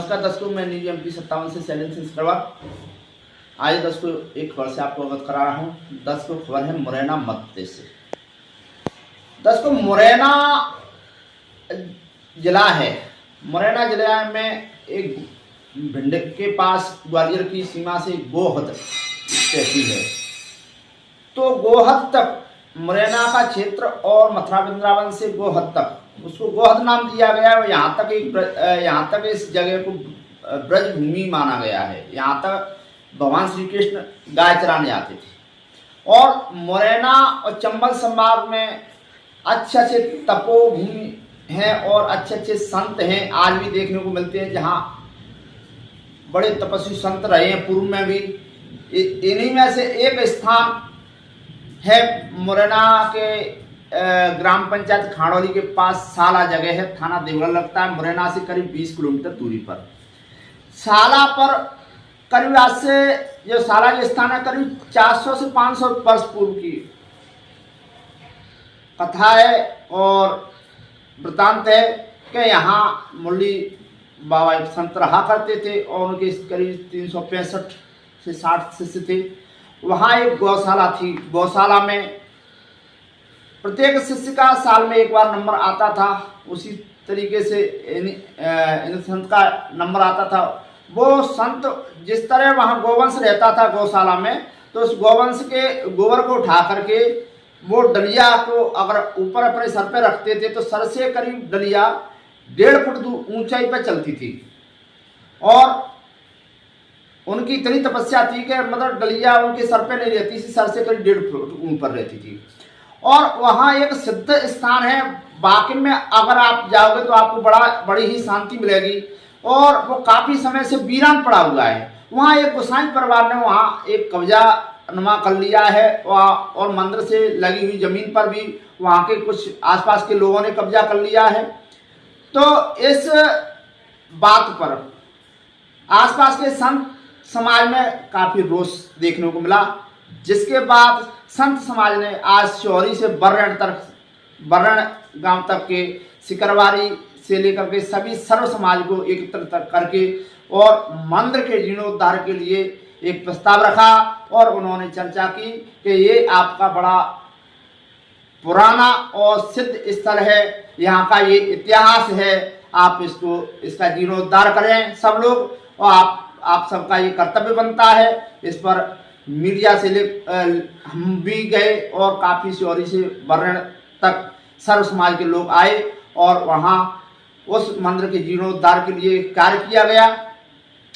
नमस्कार दर्शकों, मैं न्यूज एमपी 57 से शैलेंद्र सिंह सरवर। आज दर्शकों एक खबर से आपको अवगत करा रहा हूँ। दर्शकों खबर है मुरैना मध्य प्रदेश से। दर्शकों मुरैना जिला है। मुरैना जिला में एक भिंड के पास ग्वालियर की सीमा से गोहद तहसील है। तो गोहद तक मुरैना का क्षेत्र और मथुरा वृंदावन से गोहद तक उसको गोहद नाम दिया गया है। यहाँ तक इस जगह को ब्रज भूमि माना गया है। यहाँ तक भगवान श्री कृष्ण गाय चराने आते थे। और मुरैना और चंबल संभाग में अच्छे अच्छे तपोभूमि हैं और अच्छे अच्छे संत हैं, आज भी देखने को मिलते हैं, जहाँ बड़े तपस्वी संत रहे हैं पूर्व में भी। इन्हीं में से एक स्थान है मुरैना के ग्राम पंचायत खाड़ोली के पास साला जगह है, थाना देवगढ़ लगता है। मुरैना से करीब 20 किलोमीटर दूरी पर साला पर करीब आज से जो साला के स्थान है करीब 400 से 500 वर्ष पूर्व की कथा है और वृतांत है कि यहाँ मुरली बाबा एक संत रहा करते थे और उनके करीब 365 से 60 शिष्य थे। वहाँ एक गौशाला थी। गौशाला में प्रत्येक शिष्य का साल में एक बार नंबर आता था। उसी तरीके से इन संत का नंबर आता था। वो संत जिस तरह वहाँ गोवंश रहता था गौशाला में, तो उस गोवंश के गोबर को उठा करके वो डलिया को अगर ऊपर अपने सर पे रखते थे तो सर से करीब डलिया 1.5 फुट ऊंचाई पर चलती थी। और उनकी इतनी तपस्या थी कि मतलब डलिया उनके सर पे नहीं रहती थी, सर से करीब 1.5 फुट ऊपर रहती थी। और वहाँ एक सिद्ध स्थान है। वाकई में अगर आप जाओगे तो आपको बड़ी ही शांति मिलेगी और वो काफ़ी समय से वीरान पड़ा हुआ है। वहाँ एक गोसाई परिवार ने वहाँ एक कब्जा नुमा कर लिया है और मंदिर से लगी हुई जमीन पर भी वहाँ के कुछ आसपास के लोगों ने कब्जा कर लिया है। तो इस बात पर आसपास के संत समाज में काफ़ी रोष देखने को मिला, जिसके बाद संत समाज ने आज शौरी से बर्रण गांव तक के सिकरवारी से लेकर के सभी सर्व समाज को एकत्र करके और मंदिर के जीर्णोद्धार के लिए एक प्रस्ताव रखा और उन्होंने चर्चा की कि ये आपका बड़ा पुराना और सिद्ध स्थल है, यहाँ का ये इतिहास है, आप इसका जीर्णोद्धार करें सब लोग। और आप सबका ये कर्तव्य बनता है। इस पर मीडिया से हम भी गए और काफ़ी शौरी से बर्रण तक सर्व समाज के लोग आए और वहाँ उस मंदिर के जीर्णोद्धार के लिए कार्य किया गया।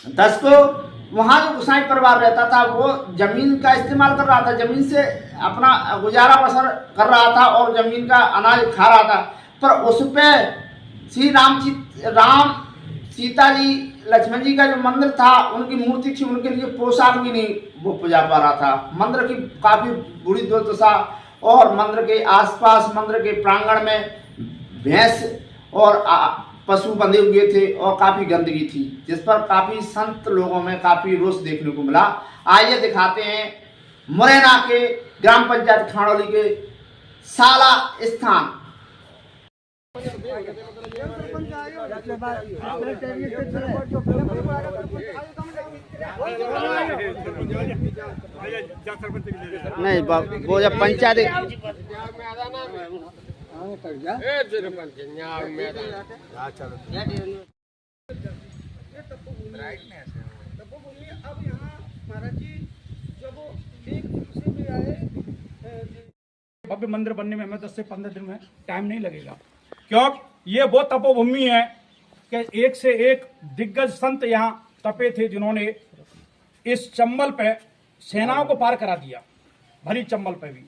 दर्शकों वहाँ जो गोसाई परिवार रहता था वो जमीन का इस्तेमाल कर रहा था, जमीन से अपना गुजारा बसर कर रहा था और जमीन का अनाज खा रहा था। पर उस पर श्री राम सीता जी लक्ष्मण जी का जो मंदिर था, उनकी मूर्ति थी, उनके लिए पोशाक भी नहीं वो पूजा पा रहा था। मंदिर की काफ़ी बुरी दुर्दशा और मंदिर के आसपास मंदिर के प्रांगण में भैंस और पशु बंधे हुए थे और काफ़ी गंदगी थी, जिस पर काफ़ी संत लोगों में काफ़ी रोष देखने को मिला। आइए दिखाते हैं मुरैना के ग्राम पंचायत खाड़ोली के साला स्थान। नहीं वो जब पंचायत भव्य मंदिर बनने में हमें 10 से 15 दिन में टाइम नहीं लगेगा, क्योंकि ये वो तपोभूमि है कि एक से एक दिग्गज संत यहाँ तपे थे, जिन्होंने इस चंबल पे सेनाओं को पार करा दिया। भरी चंबल पे भी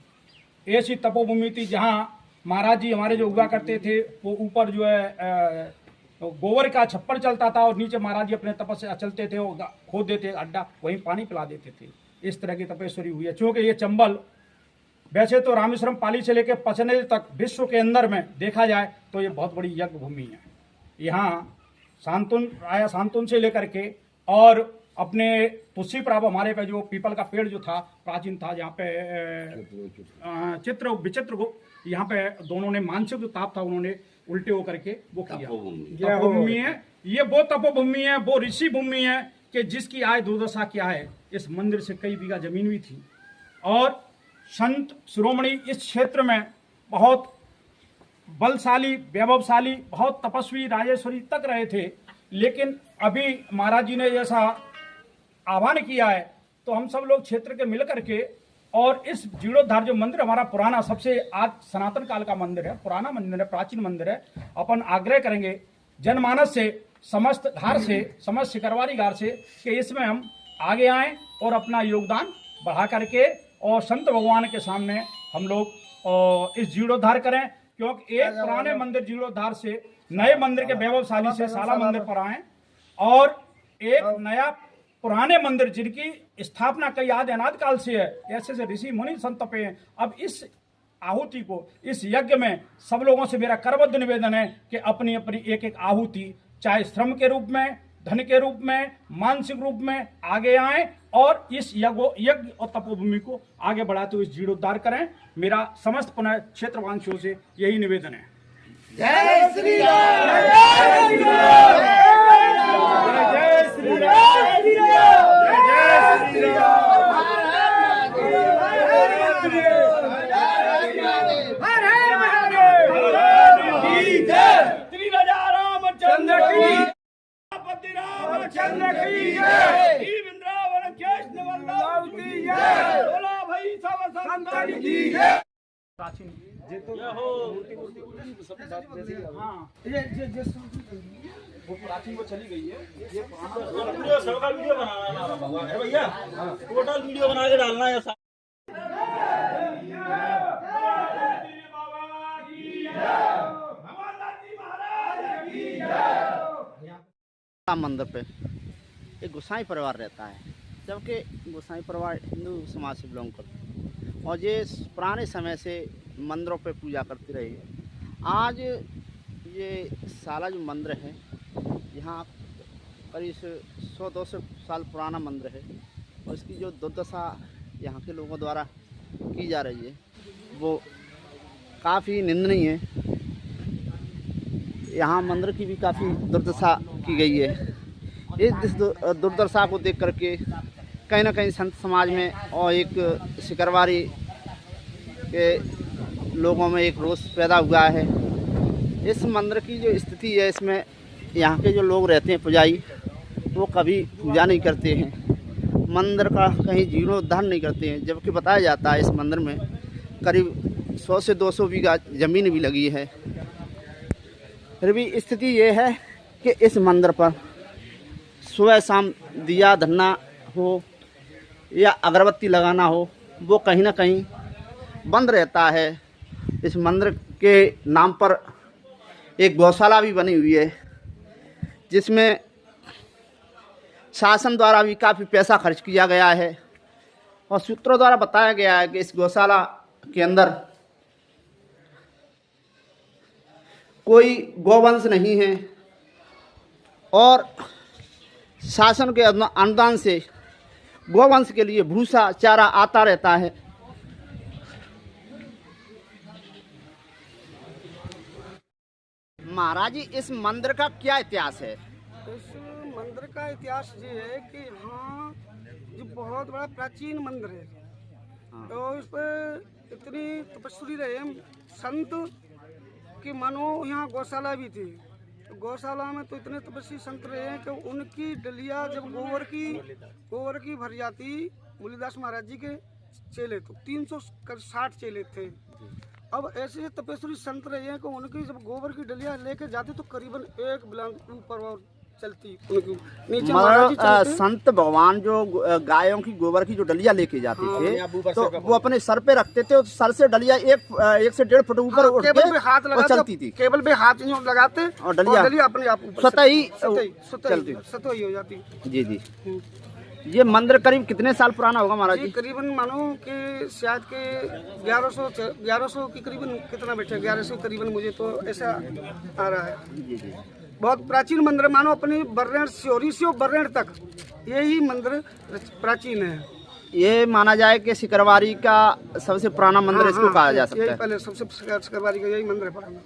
ऐसी तपोभूमि थी जहाँ महाराज जी हमारे जो हुआ करते थे वो ऊपर जो है गोबर का छप्पर चलता था और नीचे महाराज जी अपने तपस्या चलते थे, वो खोद देते अड्डा, वहीं पानी पिला देते थे। इस तरह की तपेश्वरी हुई है। चूँकि ये चंबल वैसे तो रामेश्वरम पाली से लेकर पचनेल तक विश्व के अंदर में देखा जाए तो ये बहुत बड़ी यज्ञ भूमि है। यहाँ शांतुन से लेकर के और अपने तुलसी प्राप हमारे पे जो पीपल का पेड़ जो था प्राचीन था, जहाँ पे चित्र विचित्र को यहाँ पे दोनों ने मानसिक जो ताप था उन्होंने उल्टे होकर के वो किया। भूमि है ये वो तपोभूमि है, वो ऋषि भूमि है कि जिसकी आय दुर्दशा क्या है। इस मंदिर से कई बीघा जमीन भी थी और संत शिरोमणि इस क्षेत्र में बहुत बलशाली, वैभवशाली, बहुत तपस्वी, राजेश्वरी तक रहे थे। लेकिन अभी महाराज जी ने जैसा आह्वान किया है तो हम सब लोग क्षेत्र के मिल करके और इस जीर्णोद्धार जो मंदिर हमारा पुराना, सबसे आज सनातन काल का मंदिर है, पुराना मंदिर है, प्राचीन मंदिर है, अपन आग्रह करेंगे जनमानस से, समस्त धार से, समस्त सिकरवारी गार से कि इसमें हम आगे आएं और अपना योगदान बढ़ा करके और संत भगवान के सामने हम लोग इस जीर्णोद्धार करें। क्योंकि एक पुराने मंदिर जीर्णोद्धार से नए मंदिर के वैभवशाली से साला मंदिर पर आए और एक नया पुराने मंदिर जिनकी स्थापना कई आदि अनाद काल से है, ऐसे से ऋषि मुनि संत तपे हैं। अब इस आहुति को, इस यज्ञ में सब लोगों से मेरा करबद्ध निवेदन है कि अपनी अपनी एक एक आहुति, चाहे श्रम के रूप में, धन के रूप में, मानसिक रूप में आगे आएं और इस यज्ञ और तपोभूमि को आगे बढ़ाते हुए जीर्णोद्धार करें। मेरा समस्त पुनः क्षेत्रवासियों से यही निवेदन है। जय श्री राम, जय श्री राम, जय श्री राम, जय श्री राम। श्री राजा रामचंद्र की, रामचंद्र की जय, वृंदावन कृष्ण वल्लभ की जय, बोला भाई सब संतन की जय। प्राचीन ये तो हाँ, ये वो प्राचीन वो चली गई है। ये पुराना सबका वीडियो बनाना है भैया, टोटल वीडियो बना के डालना है। मंदिर पे एक गोसाई परिवार रहता है, जबकि गोसाई परिवार हिंदू समाज से बिलोंग करते हैं और ये पुराने समय से मंदिरों पे पूजा करते रहे। आज ये साला जो मंदिर है, यहाँ करीब 100-200 साल पुराना मंदिर है और इसकी जो दुर्दशा यहाँ के लोगों द्वारा की जा रही है वो काफ़ी निंदनीय है। यहाँ मंदिर की भी काफ़ी दुर्दशा की गई है। इस दुर्दशा को देख करके कहीं ना कहीं संत समाज में और एक सिकरवारी के लोगों में एक रोष पैदा हुआ है। इस मंदिर की जो स्थिति है, इसमें यहाँ के जो लोग रहते हैं पुजारी, वो कभी पूजा नहीं करते हैं, मंदिर का कहीं जीर्णोद्धार नहीं करते हैं। जबकि बताया जाता है इस मंदिर में करीब 100 से 200 बीघा ज़मीन भी लगी है। फिर भी स्थिति ये है कि इस मंदिर पर सुबह शाम दिया धरना हो या अगरबत्ती लगाना हो, वो कहीं ना कहीं बंद रहता है। इस मंदिर के नाम पर एक गौशाला भी बनी हुई है, जिसमें शासन द्वारा भी काफ़ी पैसा खर्च किया गया है और सूत्रों द्वारा बताया गया है कि इस गौशाला के अंदर कोई गौवंश नहीं है और शासन के अनुदान से गौवंश के लिए भूसा चारा आता रहता है। महाराज जी, इस मंदिर का क्या इतिहास है? इस मंदिर का इतिहास ये है कि यहाँ जो बहुत बड़ा प्राचीन मंदिर है, तो इस पर इतनी तपस्वी रहे संत कि मानो यहाँ गौशाला भी थी। तो गौशाला में तो इतने तपस्वी संत रहे हैं कि उनकी डलिया जब गोबर की भर जाती, मूलीदास महाराज जी के चेले तो 360 चेले थे। अब ऐसे तपस्वी संत रहे हैं कि उनकी जब गोबर की डलिया लेके जाती तो करीबन 1 ब्लॉक ऊपर और चलती, उनकी नीचे महाराज जी चलते। संत भगवान जो गायों की गोबर की जो डलिया लेके जाते थे, तो वो अपने सर पे रखते थे, सर से डलिया 1 से 1.5 फुट ऊपर उठ के हाथ लगा चलती थी। केबल पे हाथ यूं लगाते और डलिया अपने आप स्वतः ही चलती हो जाती। जी जी। ये मंदिर करीब कितने साल पुराना होगा महाराज जी? करीबन मानो कि शायद के 1100 की करीबन कितना बैठे, 1100 करीबन, मुझे तो ऐसा आ रहा है। जी जी। बहुत प्राचीन मंदिर, मानो अपनी बर्रेण सियोरी से बर्रेण तक यही मंदिर प्राचीन है। ये माना जाए कि सिकरवारी का सबसे पुराना मंदिर इसको कहा जा सकता है। पहले सबसे सिकरवारी का यही मंदिर है पुराना।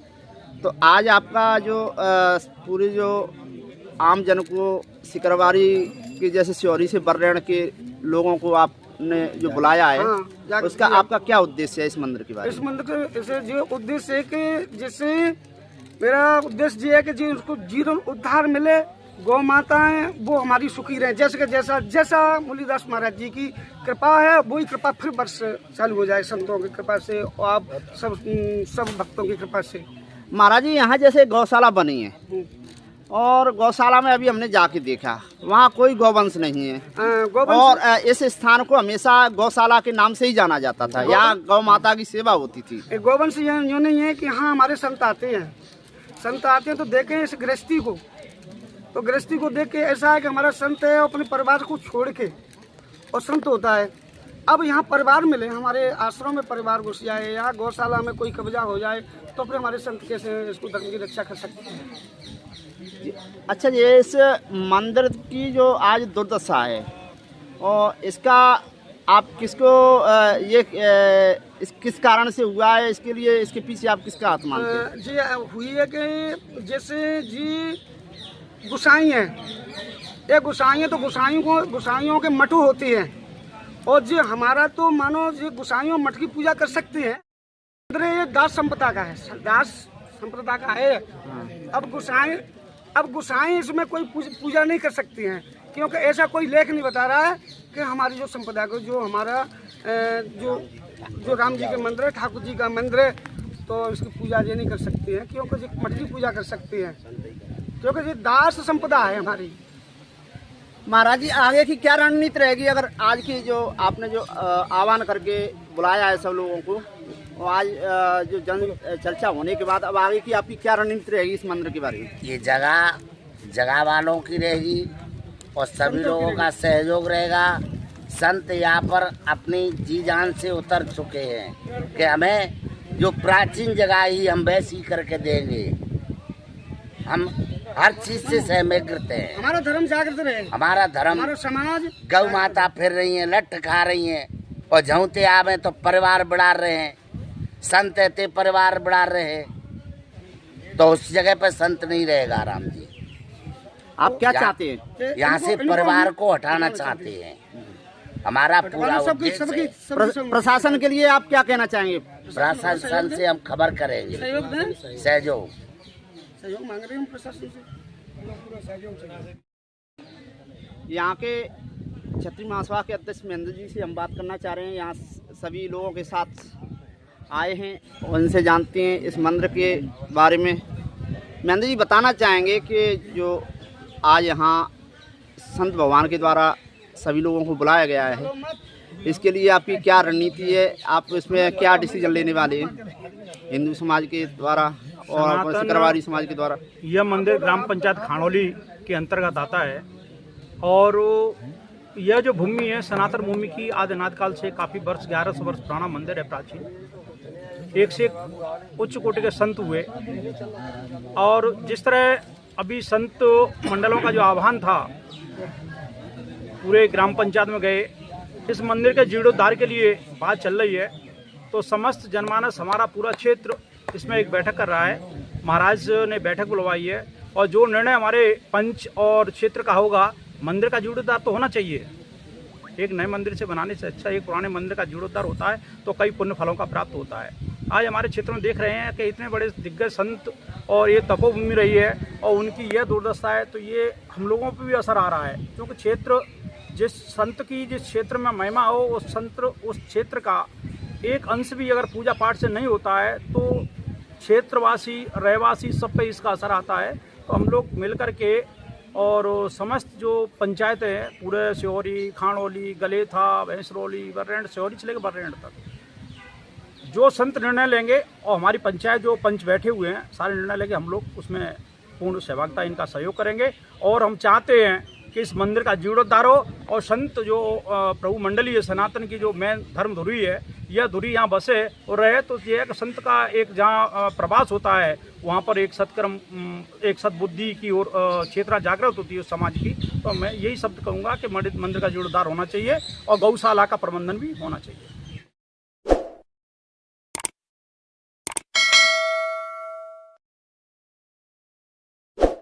तो आज आपका जो पूरी जो आम जन को सिकरवारी की जैसे सियोरी से बर्रेण के लोगों को आपने जो बुलाया है, हाँ, उसका आपका क्या उद्देश्य है इस मंदिर के बारे में? इस मंदिर का ऐसे जो उद्देश्य है कि जैसे मेरा उद्देश्य ये है कि जी उसको जीवन उद्धार मिले, गौ माताएं वो हमारी सुखी रहें, जैसे कि जैसा मुरलीदास महाराज जी की कृपा है वही कृपा फिर वर्ष चालू हो जाए संतों की कृपा से और आप सब भक्तों की कृपा से। महाराज जी यहाँ जैसे गौशाला बनी है और गौशाला में अभी हमने जाके देखा वहाँ कोई गौवंश नहीं है और इस स्थान को हमेशा गौशाला के नाम से ही जाना जाता था, यहाँ गौ माता की सेवा होती थी। गौवंश यूँ नहीं है कि हाँ हमारे संत आते हैं तो देखें इस गृहस्थी को, तो गृहस्थी को देख के ऐसा है कि हमारा संत है अपने परिवार को छोड़ के और संत होता है। अब यहाँ परिवार मिले, हमारे आश्रम में परिवार घुस जाए या गौशाला में कोई कब्जा हो जाए तो फिर हमारे संत कैसे इसको धर्म की रक्षा कर सकते हैं। अच्छा, ये इस मंदिर की जो आज दुर्दशा है और इसका आप किसको इस किस कारण से हुआ है, इसके लिए इसके पीछे आप किसका हाथ मानते हैं? जी हुई है कि जैसे जी गुसाई है, ये गुसाई है तो गुसाइयों के मठू होती है और जी हमारा तो मानो जी गुसाइयों मठ की पूजा कर सकते हैं। ये दास संप्रदाय का है, दास संप्रदाय का है। अब गुसाई इसमें कोई पूजा नहीं कर सकती हैं क्योंकि ऐसा कोई लेख नहीं बता रहा है कि हमारी जो संप्रदाय को जो हमारा जो राम जी के मंदिर है, ठाकुर जी का मंदिर है, तो इसकी पूजा ये नहीं कर सकती है क्योंकि जी मठ की पूजा कर सकती है क्योंकि ये दास संप्रदाय है हमारी। महाराज जी आगे की क्या रणनीति रहेगी अगर आज की जो आपने जो आह्वान करके बुलाया है सब लोगों को और आज जो जन चर्चा होने के बाद अब आगे की आपकी क्या रणनीति रहेगी इस मंदिर के बारे में? ये जगह वालों की रहेगी और सभी लोगों का सहयोग रहेगा। संत यहाँ पर अपनी जी जान से उतर चुके हैं कि हमें जो प्राचीन जगह ही हम वैसी करके देंगे। हम हर चीज से सहमत हैं। हमारा धर्म जागृत रहे, हमारा धर्म, हमारा समाज। गौ माता फिर रही है, लट खा रही हैं और झौंते आवे तो परिवार बढ़ा रहे हैं, संत रहते परिवार बढ़ा रहे हैं, तो उस जगह पर संत नहीं रहेगा। राम जी आप क्या चाहते हैं? यहाँ से परिवार को हटाना चाहते हैं। हमारा पूरा प्रशासन के लिए आप क्या कहना चाहेंगे? प्रशासन से हम खबर करेंगे, सहयोग मांग रहे हैं हम प्रशासन से। यहाँ के क्षत्रिय महासभा के अध्यक्ष महेंद्र जी से हम बात करना चाह रहे हैं। यहाँ सभी लोगों के साथ आए हैं, उनसे जानते हैं इस मंदिर के बारे में। महेंद्र जी बताना चाहेंगे कि जो आज यहाँ संत भगवान के द्वारा सभी लोगों को बुलाया गया है, इसके लिए आपकी क्या रणनीति है? आप इसमें क्या डिसीजन लेने वाले हैं हिंदू समाज के द्वारा और सिकरवारी समाज के द्वारा? यह मंदिर ग्राम पंचायत खानौली के अंतर्गत आता है और यह जो भूमि है सनातन भूमि की आदि अनादि काल से काफ़ी वर्ष 1100 वर्ष पुराना मंदिर है, प्राचीन। एक से एक उच्च कोटि के संत हुए और जिस तरह अभी संत मंडलों का जो आह्वान था पूरे ग्राम पंचायत में गए, इस मंदिर के जीर्णोद्धार के लिए बात चल रही है, तो समस्त जनमानस हमारा पूरा क्षेत्र इसमें एक बैठक कर रहा है। महाराज ने बैठक बुलवाई है और जो निर्णय हमारे पंच और क्षेत्र का होगा, मंदिर का जीर्णोद्धार तो होना चाहिए। एक नए मंदिर से बनाने से अच्छा एक पुराने मंदिर का जीर्णोद्धार होता है तो कई पुण्य फलों का प्राप्त होता है। आज हमारे क्षेत्र में देख रहे हैं कि इतने बड़े दिग्गज संत और ये तपोभूमि रही है और उनकी यह दुर्दशा है, तो ये हम लोगों पर भी असर आ रहा है क्योंकि क्षेत्र जिस संत की जिस क्षेत्र में महिमा हो उस क्षेत्र का एक अंश भी अगर पूजा पाठ से नहीं होता है तो क्षेत्रवासी रहवासी सब पे इसका असर आता है। तो हम लोग मिलकर के और समस्त जो पंचायतें हैं पूरे सिहोरी, खानौली, गलेथा, भैंसरौली, बर्रेंड, सिहोरी से लेकर बर्रेंड तक जो संत निर्णय लेंगे और हमारी पंचायत जो पंच बैठे हुए हैं सारे निर्णय लेंगे, हम लोग उसमें पूर्ण सहभागिता इनका सहयोग करेंगे। और हम चाहते हैं कि इस मंदिर का जीर्णोद्धार हो और संत जो प्रभु मंडली है सनातन की जो मेन धर्म धुरी है, यह धुरी यहाँ बसे और रहे। तो ये है कि संत का एक जहाँ प्रवास होता है वहाँ पर एक सत्कर्म, एक सद्बुद्धि की ओर क्षेत्र जागृत होती है उस समाज की। तो मैं यही शब्द कहूँगा कि मंदिर का जीर्णोद्धार होना चाहिए और गौशाला का प्रबंधन भी होना चाहिए।